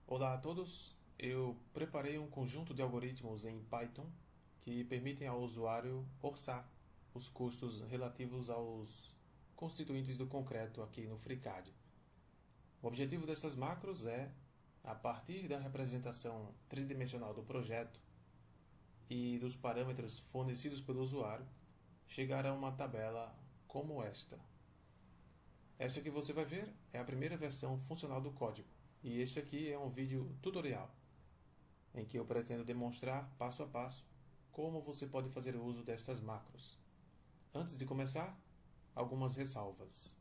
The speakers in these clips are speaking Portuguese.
Olá a todos, eu preparei um conjunto de algoritmos em Python que permitem ao usuário orçar os custos relativos aos constituintes do concreto aqui no FreeCAD. O objetivo destas macros é, a partir da representação tridimensional do projeto e dos parâmetros fornecidos pelo usuário, chegar a uma tabela como esta. Esta que você vai ver é a primeira versão funcional do código, e este aqui é um vídeo tutorial, em que eu pretendo demonstrar passo a passo como você pode fazer uso destas macros. Antes de começar, algumas ressalvas.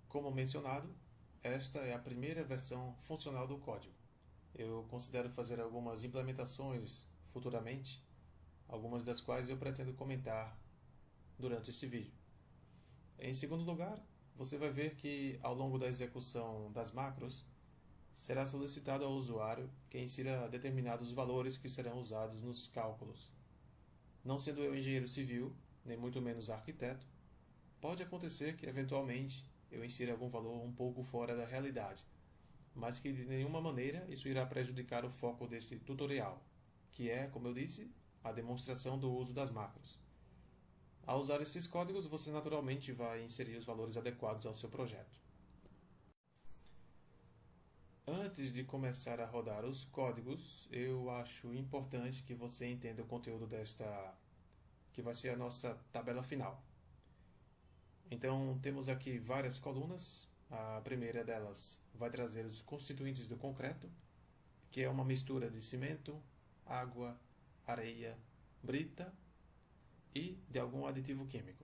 Como mencionado, esta é a primeira versão funcional do código. Eu considero fazer algumas implementações futuramente, algumas das quais eu pretendo comentar durante este vídeo. Em segundo lugar, você vai ver que ao longo da execução das macros, será solicitado ao usuário que insira determinados valores que serão usados nos cálculos. Não sendo eu engenheiro civil, nem muito menos arquiteto, pode acontecer que eventualmente eu insira algum valor um pouco fora da realidade, mas que de nenhuma maneira isso irá prejudicar o foco deste tutorial, que é, como eu disse, a demonstração do uso das macros. Ao usar esses códigos, você naturalmente vai inserir os valores adequados ao seu projeto. Antes de começar a rodar os códigos, eu acho importante que você entenda o conteúdo desta, que vai ser a nossa tabela final. Então, temos aqui várias colunas. A primeira delas vai trazer os constituintes do concreto, que é uma mistura de cimento, água, areia, brita e de algum aditivo químico.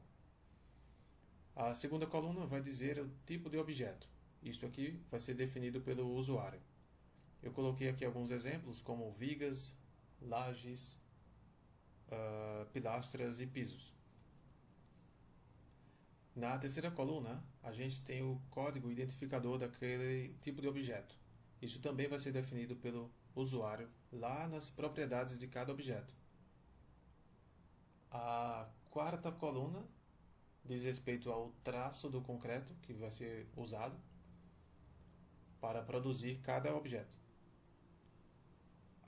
A segunda coluna vai dizer o tipo de objeto. Isto aqui vai ser definido pelo usuário. Eu coloquei aqui alguns exemplos, como vigas, lajes, pilastras e pisos. Na terceira coluna, a gente tem o código identificador daquele tipo de objeto. Isso também vai ser definido pelo usuário lá nas propriedades de cada objeto. A quarta coluna diz respeito ao traço do concreto que vai ser usado para produzir cada objeto.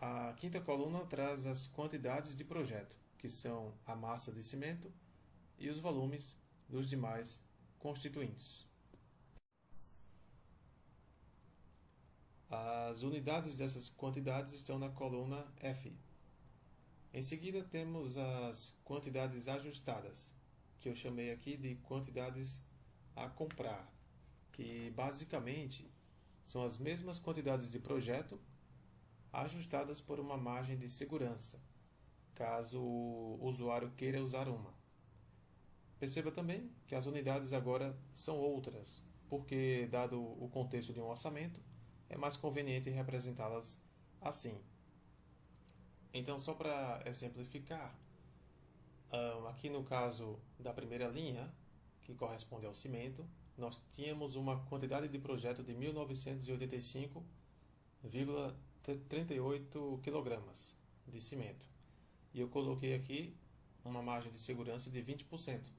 A quinta coluna traz as quantidades de projeto, que são a massa de cimento e os volumes dos demais constituintes. As unidades dessas quantidades estão na coluna F. Em seguida temos as quantidades ajustadas, que eu chamei aqui de quantidades a comprar, que basicamente são as mesmas quantidades de projeto ajustadas por uma margem de segurança, caso o usuário queira usar uma. Perceba também que as unidades agora são outras, porque, dado o contexto de um orçamento, é mais conveniente representá-las assim. Então, só para exemplificar, aqui no caso da primeira linha, que corresponde ao cimento, nós tínhamos uma quantidade de projeto de 1985,38 kg de cimento. E eu coloquei aqui uma margem de segurança de 20%.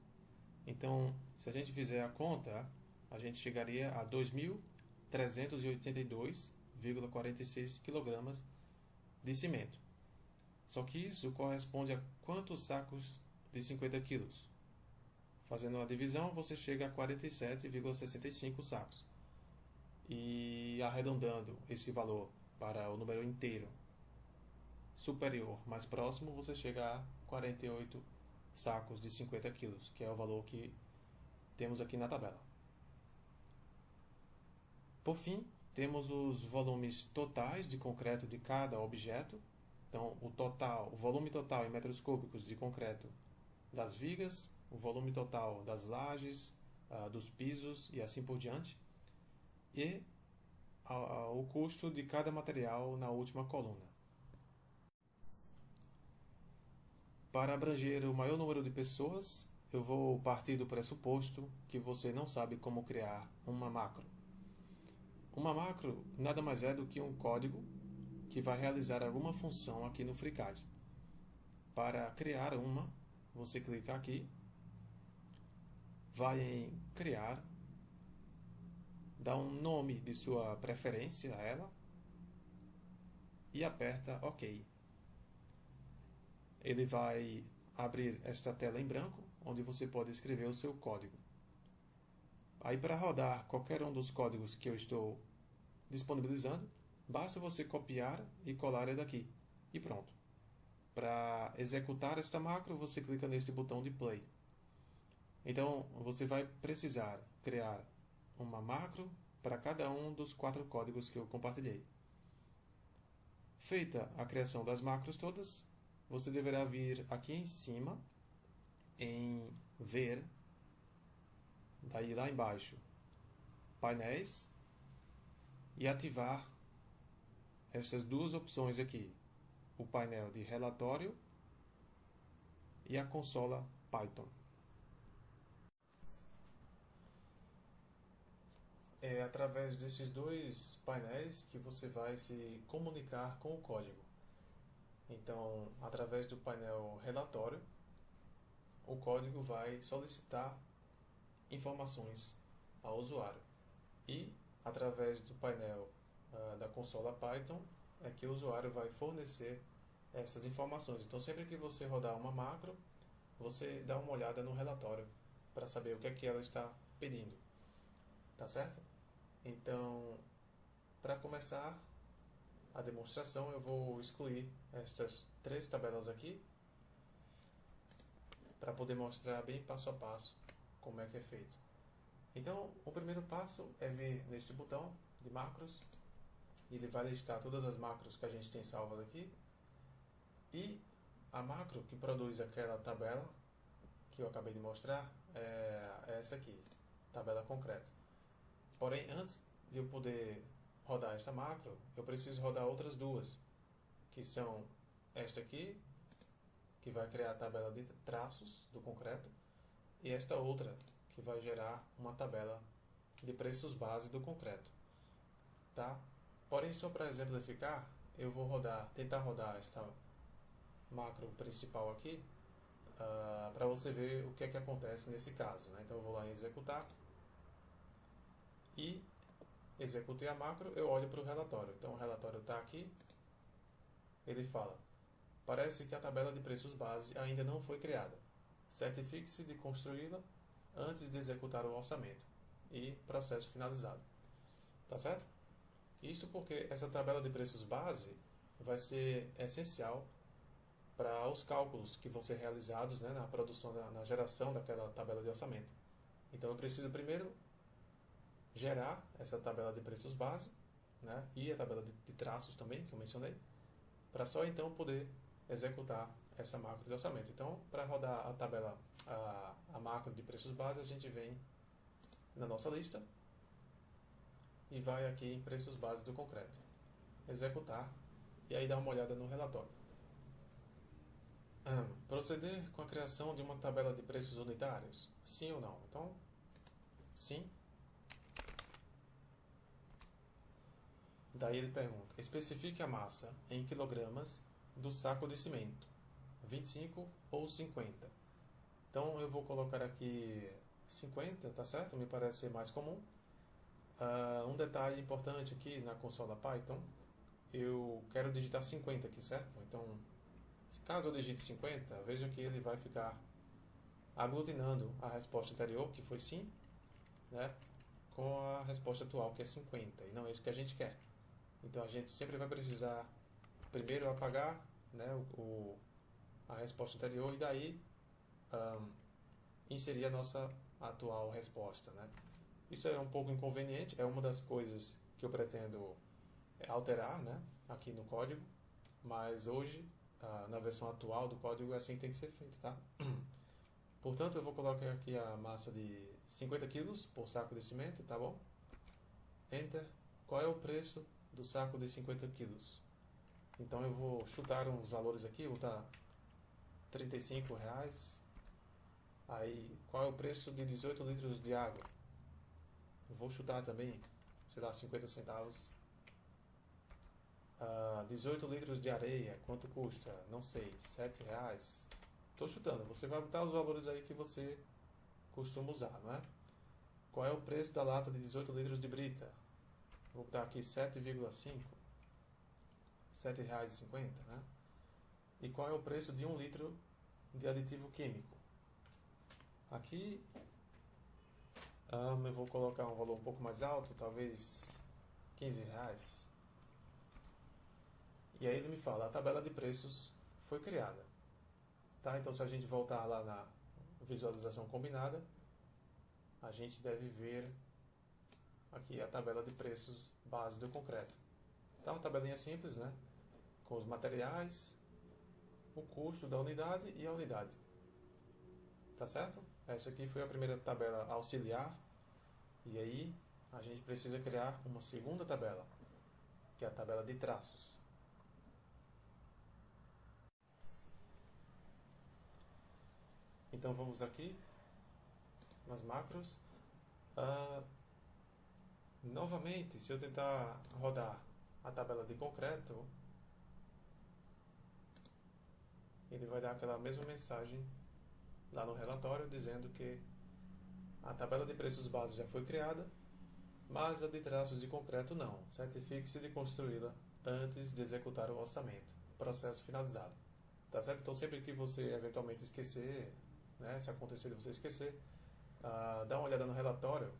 Então, se a gente fizer a conta, a gente chegaria a 2.382,46 kg de cimento. Só que isso corresponde a quantos sacos de 50 kg? Fazendo uma divisão, você chega a 47,65 sacos. E arredondando esse valor para o número inteiro superior mais próximo, você chega a 48 sacos de 50 kg, que é o valor que temos aqui na tabela. Por fim, temos os volumes totais de concreto de cada objeto. Então, o volume total em metros cúbicos de concreto das vigas, o volume total das lajes, dos pisos e assim por diante, e o custo de cada material na última coluna. Para abranger o maior número de pessoas, eu vou partir do pressuposto que você não sabe como criar uma macro. Uma macro nada mais é do que um código que vai realizar alguma função aqui no FreeCAD. Para criar uma, você clica aqui, vai em Criar, dá um nome de sua preferência a ela e aperta OK. Ele vai abrir esta tela em branco, onde você pode escrever o seu código. Aí, para rodar qualquer um dos códigos que eu estou disponibilizando, basta você copiar e colar ele daqui. E pronto. Para executar esta macro, você clica neste botão de play. Então, você vai precisar criar uma macro para cada um dos 4 códigos que eu compartilhei. Feita a criação das macros todas, você deverá vir aqui em cima em ver, daí lá embaixo, painéis, e ativar essas duas opções aqui, o painel de relatório e a consola Python. É através desses dois painéis que você vai se comunicar com o código. Então, através do painel relatório, o código vai solicitar informações ao usuário. E, através do painel da consola Python, é que o usuário vai fornecer essas informações. Então, sempre que você rodar uma macro, você dá uma olhada no relatório para saber o que é que ela está pedindo. Tá certo? Então, para começar a demonstração, eu vou excluir estas 3 tabelas aqui para poder mostrar bem passo a passo como é que é feito. Então, o primeiro passo é vir neste botão de macros. Ele vai listar todas as macros que a gente tem salvas aqui. E a macro que produz aquela tabela que eu acabei de mostrar é essa aqui, tabela concreto. Porém, antes de eu poder rodar esta macro, eu preciso rodar outras duas, que são esta aqui, que vai criar a tabela de traços do concreto, e esta outra, que vai gerar uma tabela de preços base do concreto. Tá? Porém, só para exemplificar, eu vou tentar rodar esta macro principal aqui, para você ver o que é que acontece nesse caso. Né? Então, eu vou lá em executar, e executei a macro, eu olho para o relatório. Então, o relatório está aqui, ele fala: parece que a tabela de preços base ainda não foi criada. Certifique-se de construí-la antes de executar o orçamento. E processo finalizado. Tá certo? Isto porque essa tabela de preços base vai ser essencial para os cálculos que vão ser realizados, né, na produção, na geração daquela tabela de orçamento. Então, eu preciso primeiro gerar essa tabela de preços base, né, e a tabela de traços também, que eu mencionei, para só então poder executar essa macro de orçamento. Então, para rodar a tabela, a macro de preços base, a gente vem na nossa lista e vai aqui em preços base do concreto, executar, e aí dá uma olhada no relatório. Proceder com a criação de uma tabela de preços unitários? Sim ou não? Então, sim. Daí ele pergunta: especifique a massa em quilogramas do saco de cimento, 25 ou 50. Então eu vou colocar aqui 50, tá certo? Me parece ser mais comum. Um detalhe importante aqui na consola Python, eu quero digitar 50 aqui, certo? Então, caso eu digite 50, veja que ele vai ficar aglutinando a resposta anterior, que foi sim, né, com a resposta atual, que é 50, e não é isso que a gente quer. Então a gente sempre vai precisar primeiro apagar, né, a resposta anterior, e daí inserir a nossa atual resposta. Né? Isso é um pouco inconveniente, é uma das coisas que eu pretendo alterar, né, aqui no código, mas hoje, na versão atual do código, é assim que tem que ser feito. Tá? Portanto, eu vou colocar aqui a massa de 50 kg por saco de cimento, tá bom? Enter. Qual é o preço do saco de 50 kg? Então eu vou chutar uns valores aqui, vou botar R$35. Aí, qual é o preço de 18 litros de água? Eu vou chutar também, sei lá, 50 centavos. 18 litros de areia, quanto custa? Não sei, R$7. Estou chutando, você vai botar os valores aí que você costuma usar, não é? qual é o preço da lata de 18 litros de brita? Vou dar aqui 7,5, R$ 7,50, né? E qual é o preço de 1 litro de aditivo químico? Aqui eu vou colocar um valor um pouco mais alto, talvez R$ 15. E aí ele me fala, a tabela de preços foi criada. Tá? Então se a gente voltar lá na visualização combinada, a gente deve ver aqui a tabela de preços base do concreto. Tá uma tabelinha simples, né? Com os materiais, o custo da unidade e a unidade. Tá certo? Essa aqui foi a primeira tabela auxiliar. E aí a gente precisa criar uma segunda tabela, que é a tabela de traços. Então vamos aqui nas macros. Novamente, se eu tentar rodar a tabela de concreto, ele vai dar aquela mesma mensagem lá no relatório dizendo que a tabela de preços base já foi criada, mas a de traços de concreto não. Certifique-se de construí-la antes de executar o orçamento. Processo finalizado. Tá certo? Então sempre que você eventualmente esquecer, né, se acontecer de você esquecer, dá uma olhada no relatório,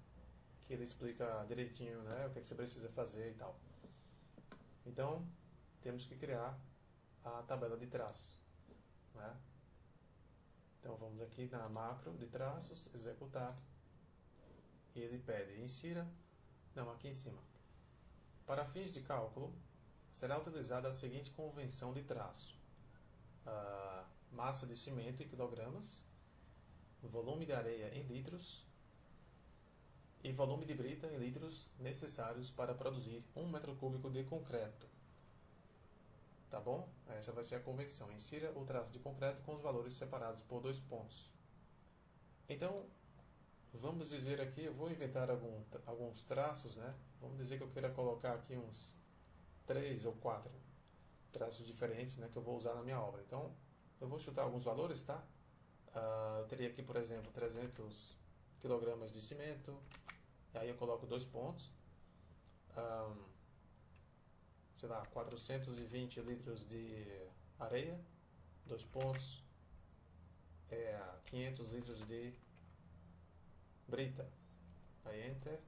que ele explica direitinho, né, o que, é que você precisa fazer e tal. Então, temos que criar a tabela de traços, né? Então vamos aqui na macro de traços, executar, e ele pede insira, não, aqui em cima. Para fins de cálculo, será utilizada a seguinte convenção de traço: massa de cimento em quilogramas, volume de areia em litros e volume de brita em litros necessários para produzir 1 metro cúbico de concreto. Tá bom? Essa vai ser a convenção. Insira o traço de concreto com os valores separados por 2 pontos. Então, vamos dizer aqui, eu vou inventar alguns traços, né? Vamos dizer que eu queira colocar aqui uns 3 ou 4 traços diferentes, né, que eu vou usar na minha obra. Então, eu vou chutar alguns valores, tá? Eu teria aqui, por exemplo, 300 kg de cimento, e aí eu coloco 2 pontos. Sei lá, 420 litros de areia, 2 pontos. 500 litros de brita. Aí Enter.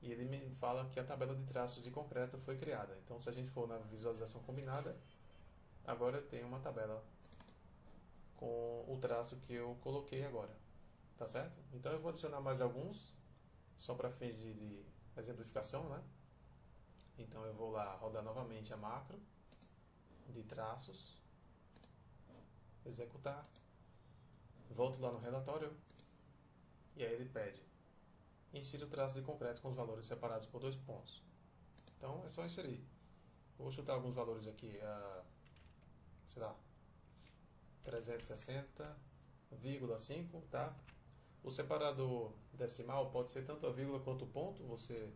E ele me fala que a tabela de traços de concreto foi criada. Então, se a gente for na visualização combinada, agora eu tenho uma tabela com o traço que eu coloquei agora. Tá certo? Então, eu vou adicionar mais alguns, só para fins de exemplificação, né? Então, eu vou lá rodar novamente a macro de traços, executar, volto lá no relatório, e aí ele pede insira o traço de concreto com os valores separados por 2 pontos. Então é só inserir. Vou chutar alguns valores aqui, sei lá, 360,5, tá? O separador decimal pode ser tanto a vírgula quanto o ponto, você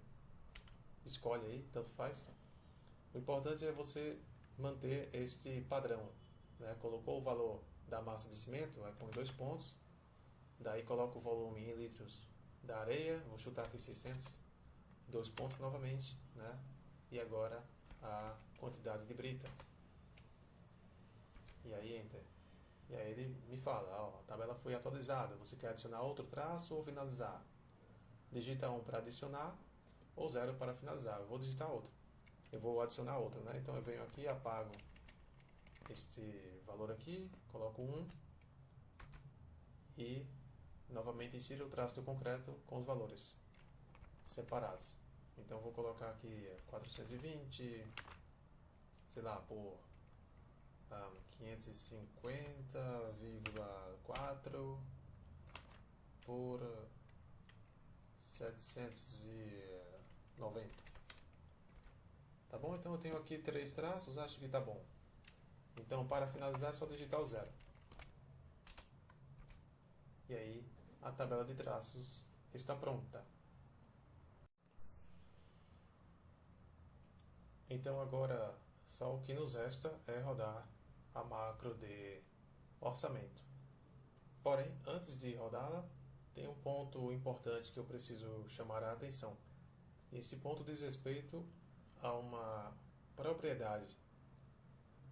escolhe aí, tanto faz. O importante é você manter este padrão, né? Colocou o valor da massa de cimento, aí põe 2 pontos, daí coloca o volume em litros da areia, vou chutar aqui 600, 2 pontos novamente, né? E agora a quantidade de brita. E aí Enter. E aí ele me fala, ó, a tabela foi atualizada, você quer adicionar outro traço ou finalizar? Digita 1 para adicionar ou 0 para finalizar. Eu vou digitar outro. Eu vou adicionar outro, né? Então eu venho aqui, apago este valor aqui, coloco 1 e novamente insiro o traço do concreto com os valores separados. Então vou colocar aqui 420, sei lá, por 550,4 por 790. Tá bom? Então eu tenho aqui 3 traços, acho que tá bom. Então para finalizar é só digitar o 0. E aí a tabela de traços está pronta. Então agora só o que nos resta é rodar a macro de orçamento. Porém, antes de rodá-la, tem um ponto importante que eu preciso chamar a atenção. Este ponto diz respeito a uma propriedade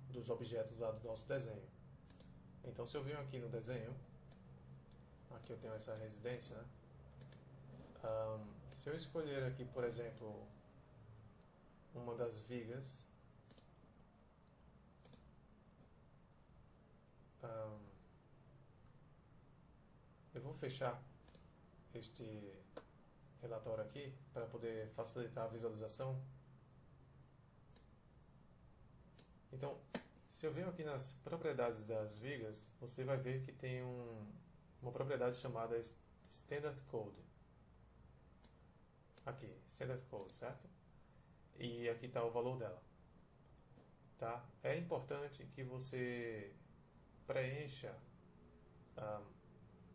dos objetos lá do nosso desenho. Então, se eu venho aqui no desenho, aqui eu tenho essa residência, né? Se eu escolher aqui, por exemplo, uma das vigas, eu vou fechar este relatório aqui para poder facilitar a visualização. Então, se eu venho aqui nas propriedades das vigas, você vai ver que tem uma propriedade chamada Standard Code. Aqui, Standard Code, certo? E aqui está o valor dela. Tá? É importante que você preencha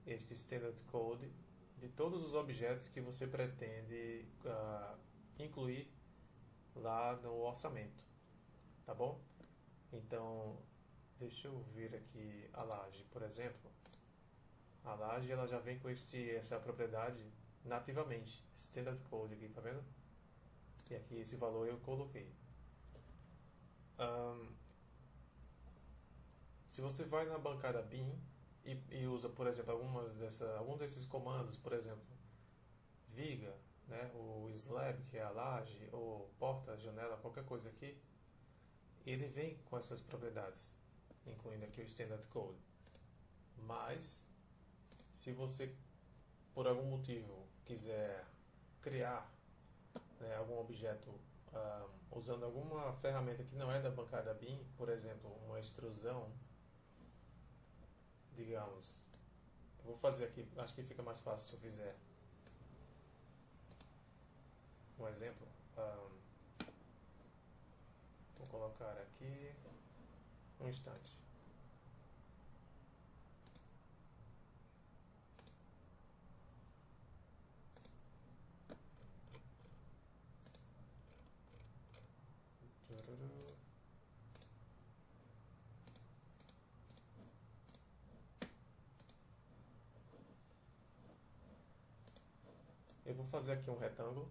este Standard Code de todos os objetos que você pretende incluir lá no orçamento. Tá bom? Então, deixa eu vir aqui a laje, por exemplo. A laje ela já vem com essa propriedade nativamente, Standard Code aqui, tá vendo? E aqui esse valor eu coloquei. Se você vai na bancada BIM e usa, por exemplo, algum desses comandos, por exemplo, viga, né, o slab, que é a laje, ou porta, janela, qualquer coisa aqui, ele vem com essas propriedades, incluindo aqui o Standard Code. Mas, se você, por algum motivo, quiser criar, né, algum objeto usando alguma ferramenta que não é da bancada BIM, por exemplo, uma extrusão, digamos, eu vou fazer aqui, acho que fica mais fácil se eu fizer um exemplo. Vou colocar aqui um instante. Eu vou fazer aqui um retângulo.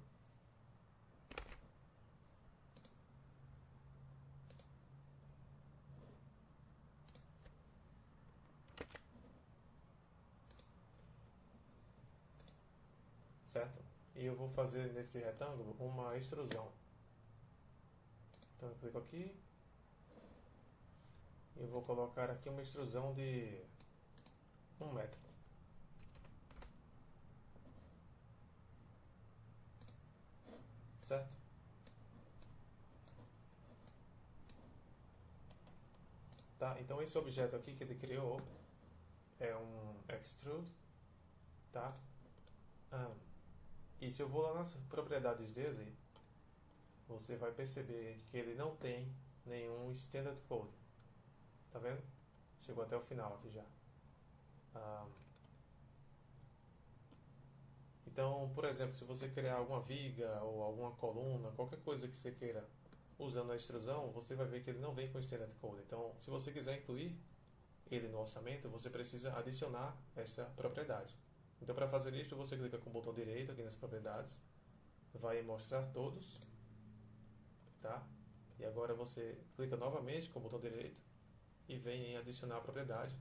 Certo? E eu vou fazer nesse retângulo uma extrusão. Então eu clico aqui. E eu vou colocar aqui uma extrusão de 1 metro. Certo? Tá? Então esse objeto aqui que ele criou é um extrude, tá? E se eu vou lá nas propriedades dele, você vai perceber que ele não tem nenhum Standard Code. Tá vendo? Chegou até o final aqui já. Então, por exemplo, se você criar alguma viga ou alguma coluna, qualquer coisa que você queira usando a extrusão, você vai ver que ele não vem com Standard Code. Então, se você quiser incluir ele no orçamento, você precisa adicionar essa propriedade. Então, para fazer isso, você clica com o botão direito aqui nas propriedades, vai em mostrar todos, tá? E agora você clica novamente com o botão direito e vem em adicionar a propriedade.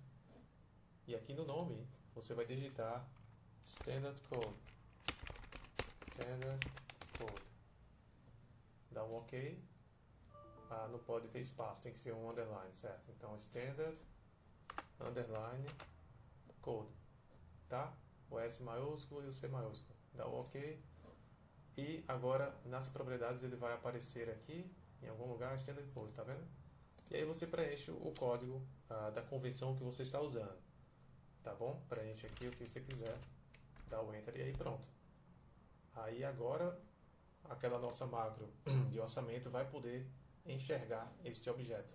E aqui no nome, você vai digitar Standard Code. Standard Code. Dá um OK. Não pode ter espaço, tem que ser um underline, certo? Então, Standard underline Code, tá? O S maiúsculo e o C maiúsculo. Dá um OK. E agora, nas propriedades, ele vai aparecer aqui, em algum lugar, Standard Code, tá vendo? E aí você preenche o código da convenção que você está usando, tá bom? Preenche aqui o que você quiser, dá o Enter e aí pronto. Aí agora, aquela nossa macro de orçamento vai poder enxergar este objeto,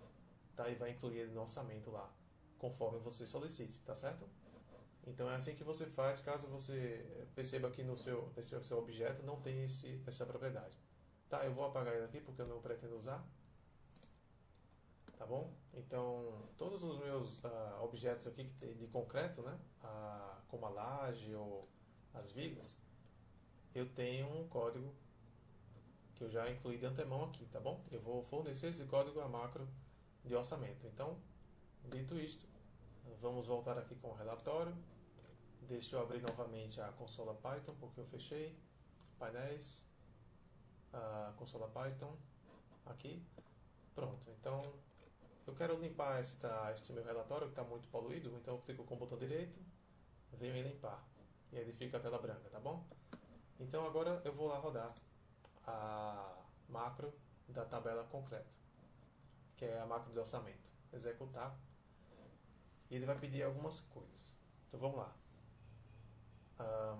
tá? E vai incluir ele no orçamento lá, conforme você solicite, tá certo? Então é assim que você faz caso você perceba que nesse seu objeto não tem essa propriedade. Tá, eu vou apagar ele aqui porque eu não pretendo usar. tá bom? Então, todos os meus objetos aqui que tem de concreto, né? Como a laje ou as vigas, eu tenho um código que eu já incluí de antemão aqui, tá bom? Eu vou fornecer esse código a macro de orçamento. Então, dito isto, vamos voltar aqui com o relatório. Deixa eu abrir novamente a consola Python, porque eu fechei. Painéis, a consola Python, aqui. Pronto, então eu quero limpar este meu relatório que está muito poluído, então eu clico com o botão direito, venho em limpar. E aí ele fica a tela branca, tá bom? Então agora eu vou lá rodar a macro da tabela concreto, que é a macro de orçamento. Executar. E ele vai pedir algumas coisas. Então vamos lá.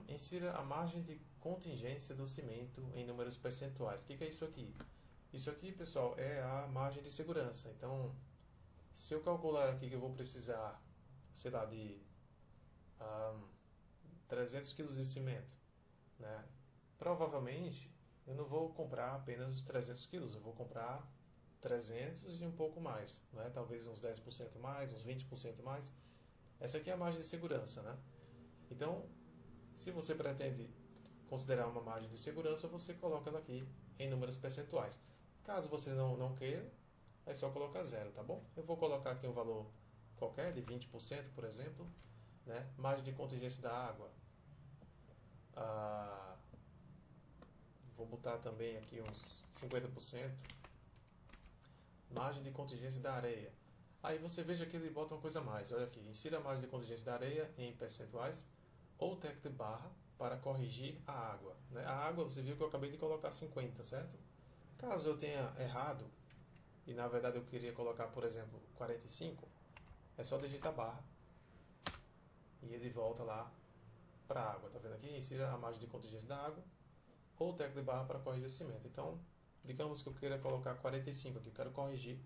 Insira a margem de contingência do cimento em números percentuais. O que é isso aqui? Isso aqui, pessoal, é a margem de segurança. Então, se eu calcular aqui que eu vou precisar, sei lá, de 300 kg de cimento, né? Provavelmente, eu não vou comprar apenas 300 kg, eu vou comprar 300 e um pouco mais, né? Talvez uns 10% mais, uns 20% mais. Essa aqui é a margem de segurança, né? Então, se você pretende considerar uma margem de segurança, você coloca ela aqui em números percentuais. Caso você não queira, é só colocar zero, tá bom? Eu vou colocar aqui um valor qualquer, de 20%, por exemplo. Né? Margem de contingência da água. Vou botar também aqui uns 50%. Margem de contingência da areia. Aí você veja que ele bota uma coisa a mais. Olha aqui, insira a margem de contingência da areia em percentuais ou tecla de barra para corrigir a água. Né? A água, você viu que eu acabei de colocar 50, certo? Caso eu tenha errado, e na verdade eu queria colocar, por exemplo, 45, é só digitar barra e ele volta lá para a água. Tá vendo aqui? Insira a margem de contingência da água ou tecla de barra para corrigir o cimento. Então, digamos que eu queira colocar 45 aqui, eu quero corrigir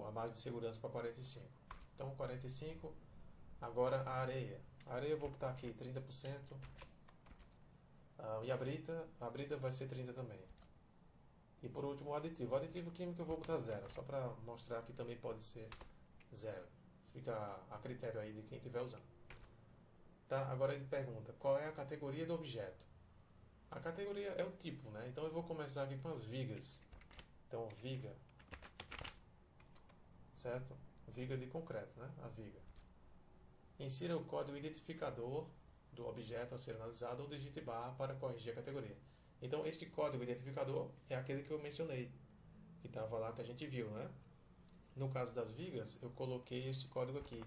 a margem de segurança para 45. Então, 45, agora a areia. A areia eu vou botar aqui 30%. E a brita vai ser 30 também. E por último o aditivo. O aditivo químico eu vou botar 0, só para mostrar que também pode ser 0. Isso fica a critério aí de quem estiver usando. Tá? Agora ele pergunta, qual é a categoria do objeto? A categoria é o tipo, né? Então eu vou começar aqui com as vigas. Então, viga. Certo? Viga de concreto, né? A viga. Insira o código identificador do objeto a ser analisado ou digite barra para corrigir a categoria. Então, este código identificador é aquele que eu mencionei, que estava lá, que a gente viu, né? No caso das vigas, eu coloquei este código aqui,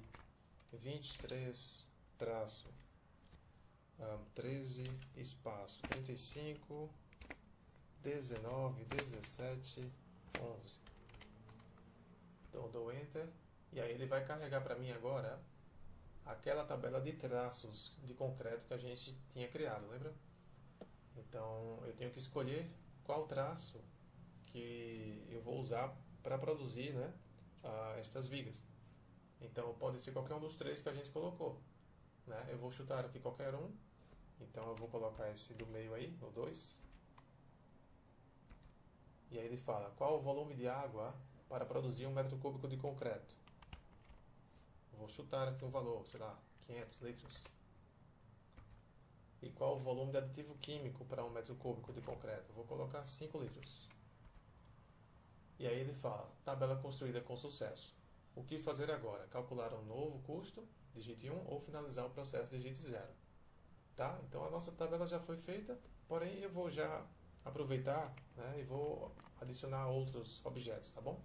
23 traço 13 espaço 35 19 17 11. Então, dou Enter e aí ele vai carregar para mim agora aquela tabela de traços de concreto que a gente tinha criado, lembra? Então eu tenho que escolher qual traço que eu vou usar para produzir, né, estas vigas. Então pode ser qualquer um dos três que a gente colocou, né? Eu vou chutar aqui qualquer um. Então eu vou colocar esse do meio aí, o 2. E aí ele fala qual o volume de água para produzir 1 metro cúbico de concreto. Vou chutar aqui um valor, sei lá, 500 litros. E qual o volume de aditivo químico para 1 metro cúbico de concreto? Vou colocar 5 litros. E aí ele fala, tabela construída com sucesso. O que fazer agora? Calcular um novo custo, digite 1, ou finalizar o processo, digite 0. Tá? Então a nossa tabela já foi feita, porém eu vou já aproveitar, né, e vou adicionar outros objetos, tá bom?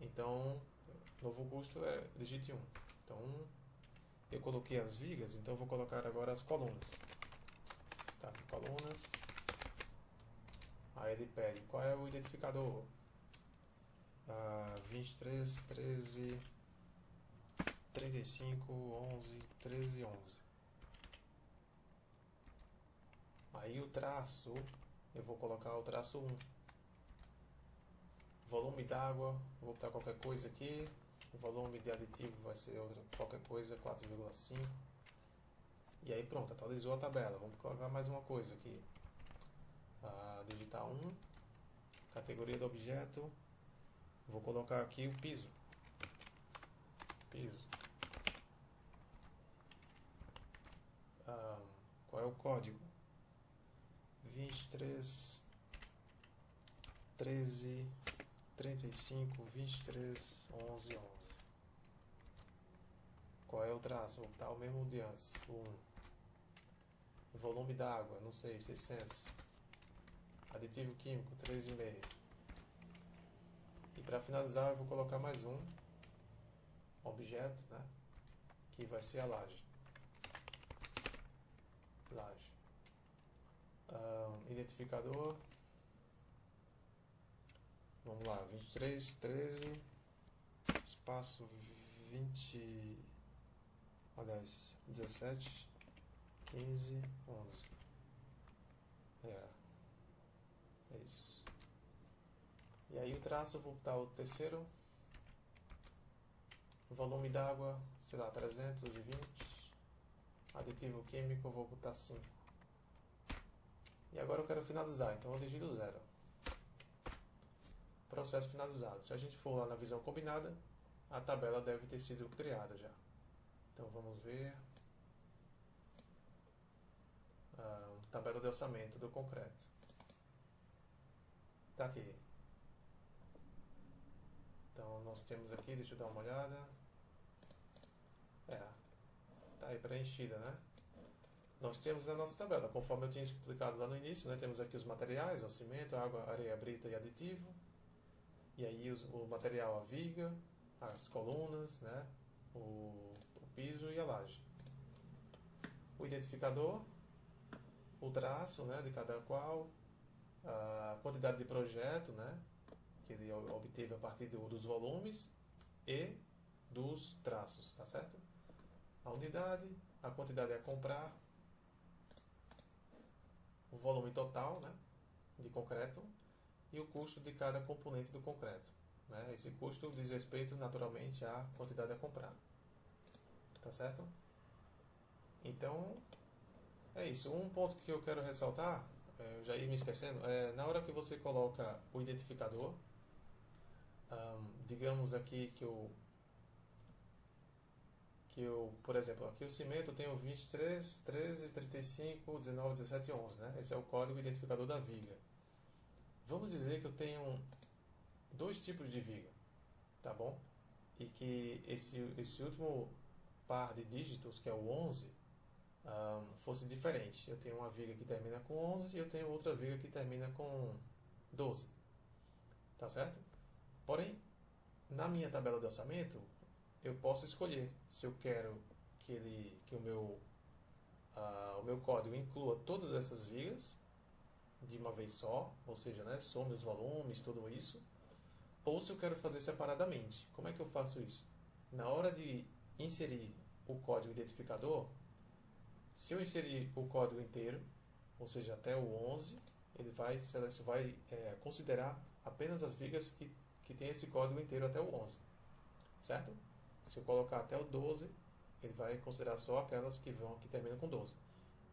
Então, novo custo é digite 1. Então, eu coloquei as vigas, então eu vou colocar agora as colunas. Tá, colunas. Aí ele pede, qual é o identificador? 23, 13, 35, 11, 13, 11. Aí o traço, eu vou colocar o traço 1. Volume d'água, vou botar qualquer coisa aqui. O volume de aditivo vai ser qualquer coisa, 4,5. E aí pronto, atualizou a tabela. Vamos colocar mais uma coisa aqui. Digitar 1, categoria do objeto, Vou colocar aqui o piso. Piso. Qual é o código? 23 13 35 23 11 11. Qual é o traço? Vou botar o mesmo de antes. Volume da água, não sei, 600. Aditivo químico, 3,5. E para finalizar eu vou colocar mais um objeto, né? Que vai ser a laje. Laje. Identificador. Vamos lá, 23, 13, espaço 20, aliás, 17, 15, 11. É isso. E aí o traço eu vou botar o terceiro. Volume d'água, sei lá, 320. Aditivo químico eu vou botar 5. E agora eu quero finalizar, então eu digito 0. Processo finalizado. Se a gente for lá na visão combinada, a tabela deve ter sido criada já. Então vamos ver. Tabela de orçamento do concreto. Tá aqui. Então nós temos aqui, deixa eu dar uma olhada. Tá aí preenchida, né? Nós temos a nossa tabela, conforme eu tinha explicado lá no início, né? Temos aqui os materiais, o cimento, água, areia, brita e aditivo. E aí o material, a viga, as colunas, né? O piso e a laje. O identificador, o traço, né? De cada qual, a quantidade de projeto, né? Que ele obteve a partir dos volumes e dos traços, tá certo? A unidade, a quantidade a comprar, o volume total, né? De concreto e o custo de cada componente do concreto, né? Esse custo diz respeito naturalmente à quantidade a comprar, tá certo? Então é isso. Um ponto que eu quero ressaltar, eu já ia me esquecendo, é na hora que você coloca o identificador, digamos aqui que por exemplo, aqui o cimento tem o 23, 13, 35, 19, 17 e 11, né? Esse é o código identificador da viga. Vamos dizer que eu tenho dois tipos de viga, tá bom? E que esse último par de dígitos, que é o 11, fosse diferente. Eu tenho uma viga que termina com 11 e eu tenho outra viga que termina com 12, tá certo? Porém, na minha tabela de orçamento, eu posso escolher se eu quero que o meu código inclua todas essas vigas de uma vez só, ou seja, né, some os volumes, tudo isso, ou se eu quero fazer separadamente. Como é que eu faço isso? Na hora de inserir o código identificador, se eu inserir o código inteiro, ou seja, até o 11, ele vai considerar apenas as vigas que tem esse código inteiro até o 11, certo? Se eu colocar até o 12, ele vai considerar só aquelas que terminam com 12.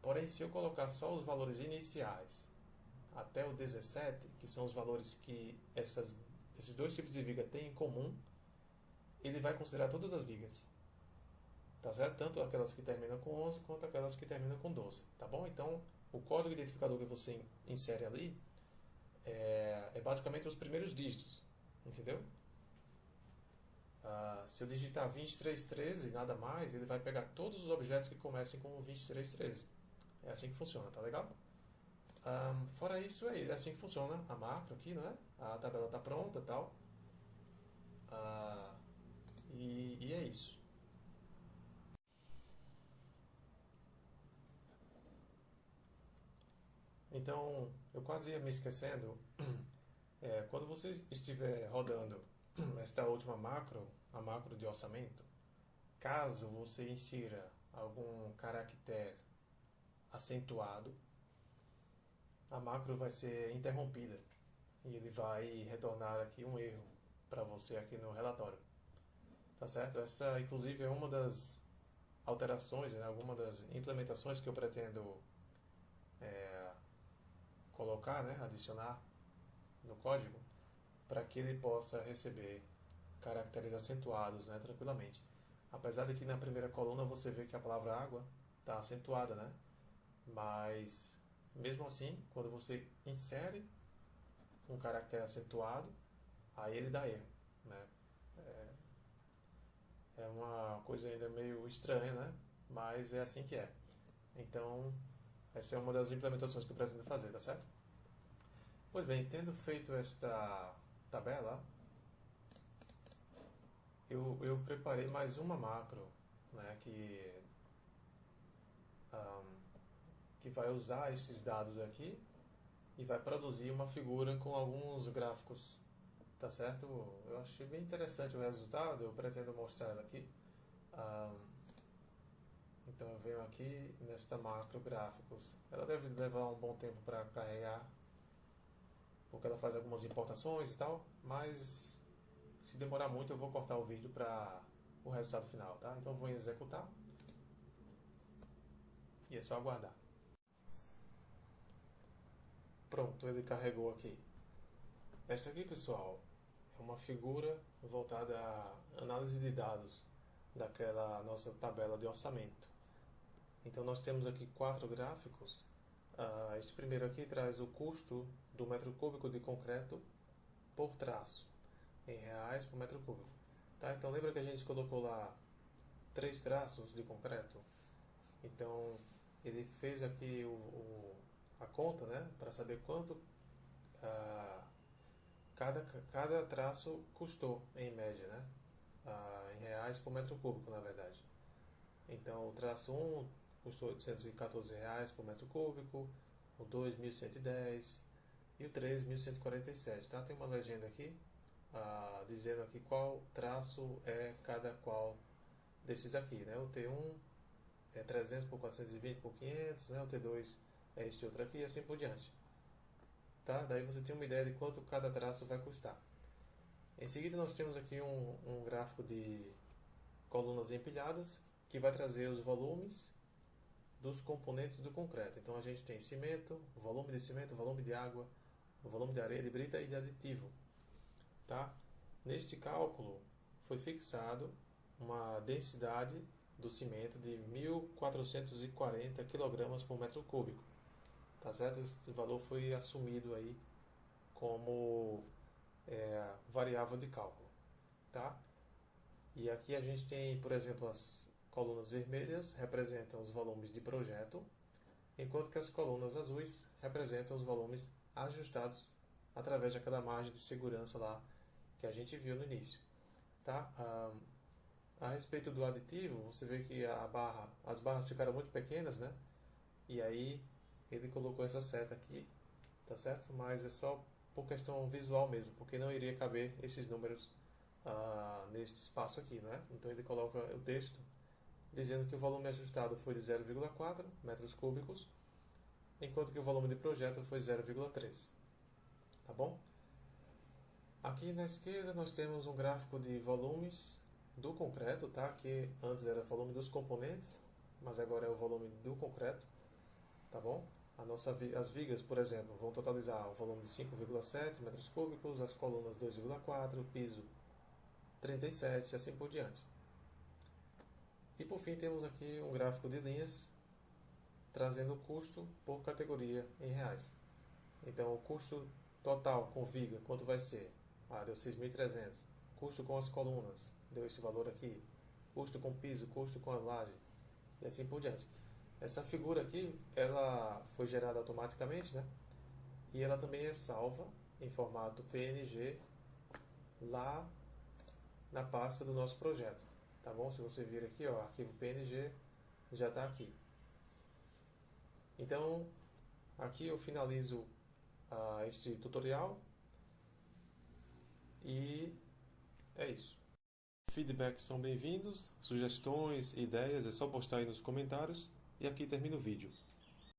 Porém, se eu colocar só os valores iniciais até o 17, que são os valores que esses dois tipos de viga têm em comum, ele vai considerar todas as vigas. Tá certo? Tanto aquelas que terminam com 11 quanto aquelas que terminam com 12. Tá bom? Então, o código identificador que você insere ali é basicamente os primeiros dígitos. Entendeu? Se eu digitar 2313 e nada mais, ele vai pegar todos os objetos que comecem com 2313. É assim que funciona, tá legal? Fora isso, é assim que funciona a macro aqui, não é? A tabela está pronta e tal. E é isso. Então, eu quase ia me esquecendo. Quando você estiver rodando esta última macro, a macro de orçamento, caso você insira algum caractere acentuado, a macro vai ser interrompida e ele vai retornar aqui um erro para você aqui no relatório. Tá certo? Essa, inclusive, é uma das alterações, né, alguma das implementações que eu pretendo colocar, né, adicionar no código, para que ele possa receber caracteres acentuados, né, tranquilamente. Apesar de que na primeira coluna você vê que a palavra água está acentuada, né? Mas mesmo assim, quando você insere um caractere acentuado, aí ele dá erro, né? É uma coisa ainda meio estranha, né? Mas é assim que é. Então, essa é uma das implementações que eu pretendo fazer, tá certo? Pois bem, tendo feito esta tabela, eu preparei mais uma macro, né, que vai usar esses dados aqui e vai produzir uma figura com alguns gráficos, tá certo? Eu achei bem interessante o resultado, eu pretendo mostrar ela aqui. Então eu venho aqui nesta macro gráficos. Ela deve levar um bom tempo para carregar, porque ela faz algumas importações e tal, mas se demorar muito eu vou cortar o vídeo para o resultado final, tá? Então eu vou em executar e é só aguardar. Pronto, ele carregou aqui. Esta aqui, pessoal, é uma figura voltada à análise de dados daquela nossa tabela de orçamento. Então nós temos aqui 4 gráficos. Este primeiro aqui traz o custo do metro cúbico de concreto por traço, em reais por metro cúbico. Tá? Então lembra que a gente colocou lá 3 traços de concreto? Então ele fez aqui a conta, né, para saber quanto cada traço custou em média, né, em reais por metro cúbico, na verdade. Então o traço 1 custou R$ 814 por metro cúbico, o 2 1.110 e o 3 1.147. Tá? Tem uma legenda aqui dizendo aqui qual traço é cada qual desses aqui, né? O T1 é 300 por 420 por 500, né? O T2 é este outro aqui e assim por diante. Tá? Daí você tem uma ideia de quanto cada traço vai custar. Em seguida nós temos aqui um gráfico de colunas empilhadas que vai trazer os volumes dos componentes do concreto. Então a gente tem cimento, volume de cimento, volume de água, volume de areia, de brita e de aditivo. Tá? Neste cálculo foi fixado uma densidade do cimento de 1.440 kg por metro cúbico. Tá certo? Esse valor foi assumido aí como variável de cálculo. Tá? E aqui a gente tem, por exemplo, as colunas vermelhas representam os volumes de projeto, enquanto que as colunas azuis representam os volumes ajustados através daquela margem de segurança lá que a gente viu no início. Tá? A respeito do aditivo, você vê que as barras ficaram muito pequenas, né? E aí ele colocou essa seta aqui, tá certo? Mas é só por questão visual mesmo, porque não iria caber esses números neste espaço aqui, né? Então ele coloca o texto dizendo que o volume ajustado foi de 0,4 metros cúbicos, enquanto que o volume de projeto foi 0,3. Tá bom? Aqui na esquerda nós temos um gráfico de volumes do concreto, tá? Que antes era volume dos componentes, mas agora é o volume do concreto, tá bom? As vigas, por exemplo, vão totalizar o volume de 5,7 metros cúbicos, as colunas 2,4, o piso 37 e assim por diante. E por fim temos aqui um gráfico de linhas trazendo o custo por categoria em reais. Então o custo total com viga, quanto vai ser? Deu 6.300. Custo com as colunas, deu esse valor aqui. Custo com piso, custo com a laje e assim por diante. Essa figura aqui, ela foi gerada automaticamente, né? E ela também é salva em formato PNG lá na pasta do nosso projeto. Tá bom? Se você vir aqui, ó, arquivo PNG já está aqui. Então, aqui eu finalizo este tutorial e é isso. Feedbacks são bem-vindos, sugestões, ideias, é só postar aí nos comentários e aqui termina o vídeo.